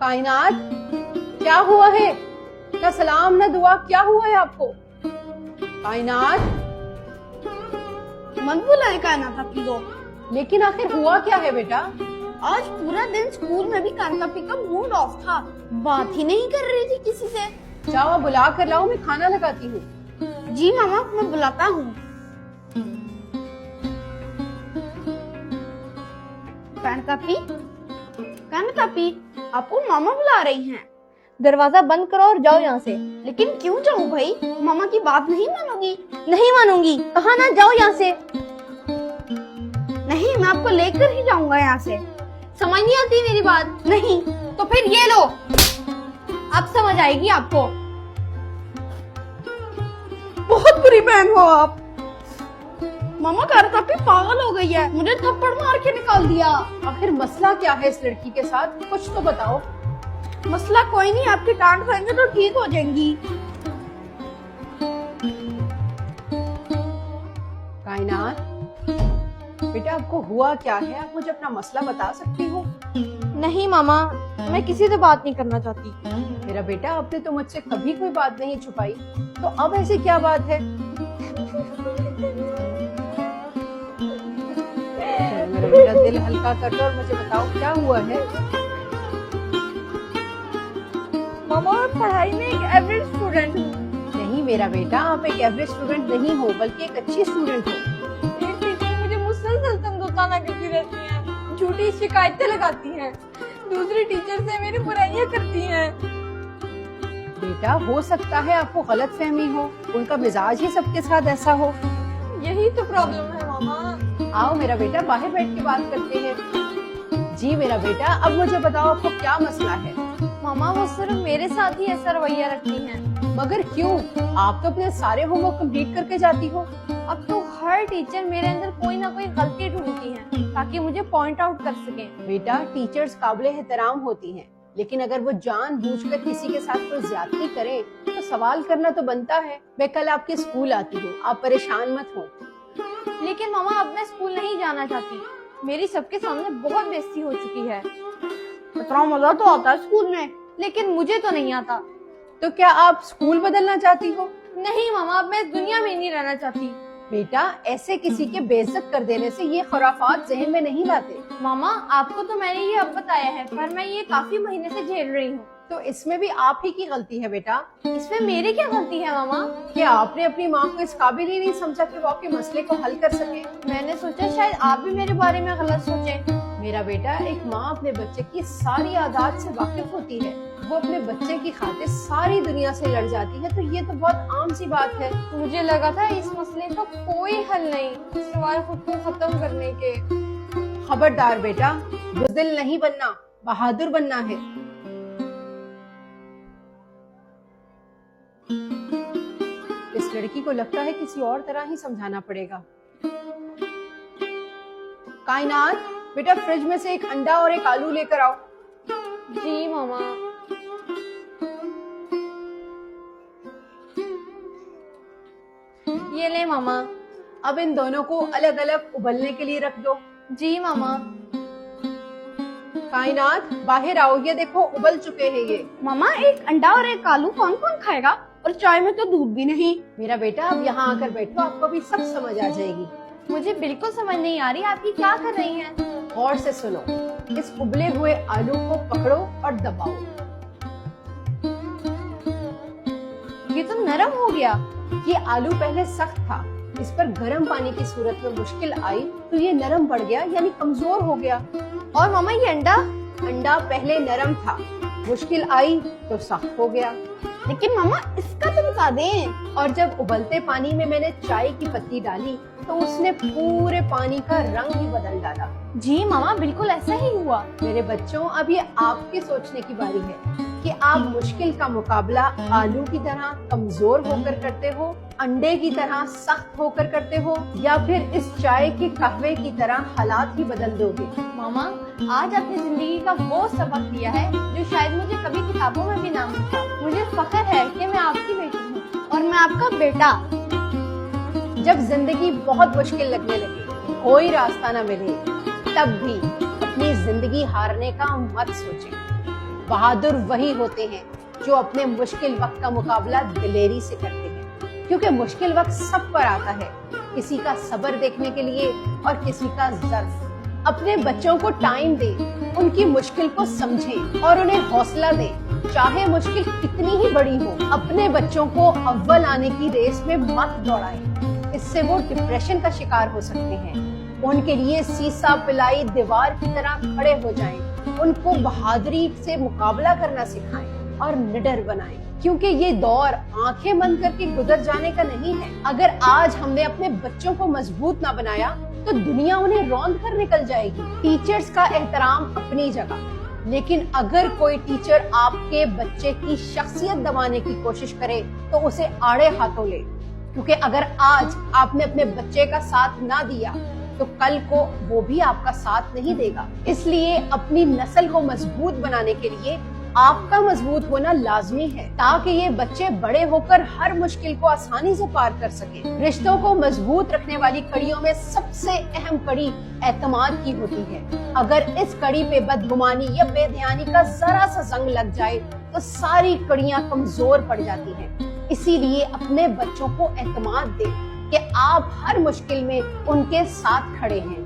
कायनात, क्या हुआ है? ना सलाम ना दुआ, क्या हुआ है आपको? कायनात, मत बुलाए कायनात आपी को। लेकिन आखिर हुआ क्या है बेटा? आज पूरा दिन स्कूल में भी कायनात आपी का मूड ऑफ था, बात ही नहीं कर रही थी किसी से। जाओ आप बुला कर लाओ, मैं खाना लगाती हूँ। जी मामा, मैं बुलाता हूँ। कायनात आपी, आपको मामा बुला रही हैं। दरवाजा बंद करो और जाओ यहाँ से। लेकिन क्यों जाऊँ भाई, मामा की बात नहीं मानोगी? नहीं मानूंगी, कहा ना, जाओ यहाँ से। नहीं, मैं आपको लेकर ही जाऊंगा यहाँ से। समझ नहीं आती मेरी बात? नहीं तो फिर ये लो, अब समझ आएगी आपको। बहुत बुरी बहन हो आप। मामा कायनात आपी पागल हो गई है, मुझे थप्पड़ मार के निकाल दिया। आखिर मसला क्या है इस लड़की के साथ, कुछ तो बताओ। मसला कोई नहीं, आपकी डांट खाएंगे तो ठीक हो जाएंगी। कायनात बेटा, आपको हुआ क्या है? आप मुझे अपना मसला बता सकती हो? नहीं मामा, मैं किसी से बात नहीं करना चाहती। मेरा बेटा, आपने तो मुझसे कभी कोई बात नहीं छुपाई, तो अब ऐसी क्या बात है? मेरा बेटा, दिल हल्का कर लो और मुझे बताओ क्या हुआ है। मामा, मैं पढ़ाई में एक एवरेज स्टूडेंट हूँ। नहीं मेरा बेटा, आप एक एवरेज स्टूडेंट नहीं हो, बल्कि एक अच्छी स्टूडेंट हो। एक टीचर मुझे मुसलसल तंज करती रहती हैं, झूठी शिकायतें लगाती हैं, दूसरी टीचर से मेरी बुराइयां करती हैं। बेटा, हो सकता है आपको गलतफहमी हो, उनका मिजाज ही सबके साथ ऐसा हो। यही तो प्रॉब्लम है मामा। आओ मेरा बेटा, बाहर बैठ के बात करते हैं। जी मेरा बेटा, अब मुझे बताओ आपको क्या मसला है? मामा, वो सिर्फ मेरे साथ ही ऐसा रवैया रखती हैं। मगर क्यों? आप तो अपने सारे होमवर्क कंप्लीट करके जाती हो। अब तो हर टीचर मेरे अंदर कोई ना कोई गलती ढूंढती है ताकि मुझे पॉइंट आउट कर सकें। बेटा, टीचर्स काबिले एहतराम होती हैं, लेकिन अगर वो जानबूझकर किसी के साथ कोई ज्यादती करें तो सवाल करना तो बनता है। मैं कल आपके स्कूल आती हूँ, आप परेशान मत हो। लेकिन मामा, अब मैं स्कूल नहीं जाना चाहती, मेरी सबके सामने बहुत बेइज्जती हो चुकी है। इतना मजा तो आता है स्कूल में, लेकिन मुझे तो नहीं आता। तो क्या आप स्कूल बदलना चाहती हो? नहीं मामा, अब मैं इस दुनिया में नहीं रहना चाहती। बेटा, ऐसे किसी के बेइज्जत कर देने से ये खुराफात ज़हन में नहीं लाते। मामा, आपको तो मैंने ये अब बताया है, पर मैं ये काफी महीने से झेल रही हूँ। तो इसमें भी आप ही की गलती है बेटा। इसमें मेरी क्या गलती है मामा? क्या आपने अपनी माँ को इस काबिल ही नहीं समझा कि वो आपके मसले को हल कर सके? मैंने सोचा शायद आप भी मेरे बारे में गलत सोचें। मेरा बेटा, एक माँ अपने बच्चे की सारी आदत से वाकिफ होती है, वो अपने बच्चे की खातिर सारी दुनिया से लड़ जाती है, तो ये तो बहुत आम सी बात है। मुझे लगा था इस मसले का कोई हल नहीं सिवाय खुद को खत्म करने के। खबरदार बेटा, बुज़दिल नहीं बनना, बहादुर बनना है। इस लड़की को लगता है किसी और तरह ही समझाना पड़ेगा। कायनात बेटा, फ्रिज में से एक अंडा और एक आलू लेकर आओ। जी मामा। ये ले मामा। अब इन दोनों को अलग अलग उबलने के लिए रख दो। जी मामा। कायनात, बाहर आओ, ये देखो उबल चुके हैं ये। मामा, एक अंडा और एक आलू कौन कौन खाएगा? और चाय में तो दूध भी नहीं। मेरा बेटा, अब यहाँ आकर बैठो, आपको भी सब समझ आ जाएगी। मुझे बिल्कुल समझ नहीं आ रही आपकी क्या कर रही हैं। गौर से सुनो, इस उबले हुए आलू को पकड़ो और दबाओ। ये तो नरम हो गया। ये आलू पहले सख्त था, इस पर गर्म पानी की सूरत में मुश्किल आई तो ये नरम पड़ गया, यानी कमजोर हो गया। और मामा, ये अंडा? अंडा पहले नरम था, मुश्किल आई तो सख्त हो गया। लेकिन मामा, इसका तो बता दें। और जब उबलते पानी में मैंने चाय की पत्ती डाली तो उसने पूरे पानी का रंग ही बदल डाला। जी मामा, बिल्कुल ऐसा ही हुआ। मेरे बच्चों, अब ये आपके सोचने की बारी है कि आप मुश्किल का मुकाबला आलू की तरह कमजोर होकर करते हो, अंडे की तरह सख्त होकर करते हो, या फिर इस चाय के कहवे की तरह हालात ही बदल दोगे। मामा, आज अपनी जिंदगी का वो सबक दिया है जो शायद मुझे कभी किताबों में भी ना मिलता। मुझे फख्र है कि मैं आपकी बेटी हूँ और मैं आपका बेटा। जब जिंदगी बहुत मुश्किल लगने लगे, कोई रास्ता न मिले, तब भी अपनी जिंदगी हारने का मत सोचें। बहादुर वही होते हैं जो अपने मुश्किल वक्त का मुकाबला दिलेरी से करते हैं, क्योंकि मुश्किल वक्त सब पर आता है, किसी का सब्र देखने के लिए और किसी का ज़र्फ। अपने बच्चों को टाइम दे, उनकी मुश्किल को समझे और उन्हें हौसला दे, चाहे मुश्किल कितनी ही बड़ी हो। अपने बच्चों को अव्वल आने की रेस में मत दौड़ाएं, इससे वो डिप्रेशन का शिकार हो सकते हैं। उनके लिए सीसा पिलाई दीवार की तरह खड़े हो जाएं, उनको बहादुरी से मुकाबला करना सिखाएं और निडर बनाएं, क्योंकि ये दौर आंखें बंद करके गुजर जाने का नहीं है। अगर आज हमने अपने बच्चों को मजबूत ना बनाया तो दुनिया उन्हें रौंद कर निकल जाएगी। टीचर्स का एहतराम अपनी जगह, लेकिन अगर कोई टीचर आपके बच्चे की शख्सियत दबाने की कोशिश करे तो उसे आड़े हाथों ले, क्योंकि अगर आज आपने अपने बच्चे का साथ ना दिया तो कल को वो भी आपका साथ नहीं देगा। इसलिए अपनी नस्ल को मजबूत बनाने के लिए आपका मजबूत होना लाजमी है, ताकि ये बच्चे बड़े होकर हर मुश्किल को आसानी से पार कर सके। रिश्तों को मजबूत रखने वाली कड़ियों में सबसे अहम कड़ी एतमाद की होती है। अगर इस कड़ी पे बदगुमानी या बेध्यानी का जरा सा जंग लग जाए तो सारी कड़ियां कमजोर पड़ जाती हैं। इसीलिए अपने बच्चों को एतमाद दे कि आप हर मुश्किल में उनके साथ खड़े हैं।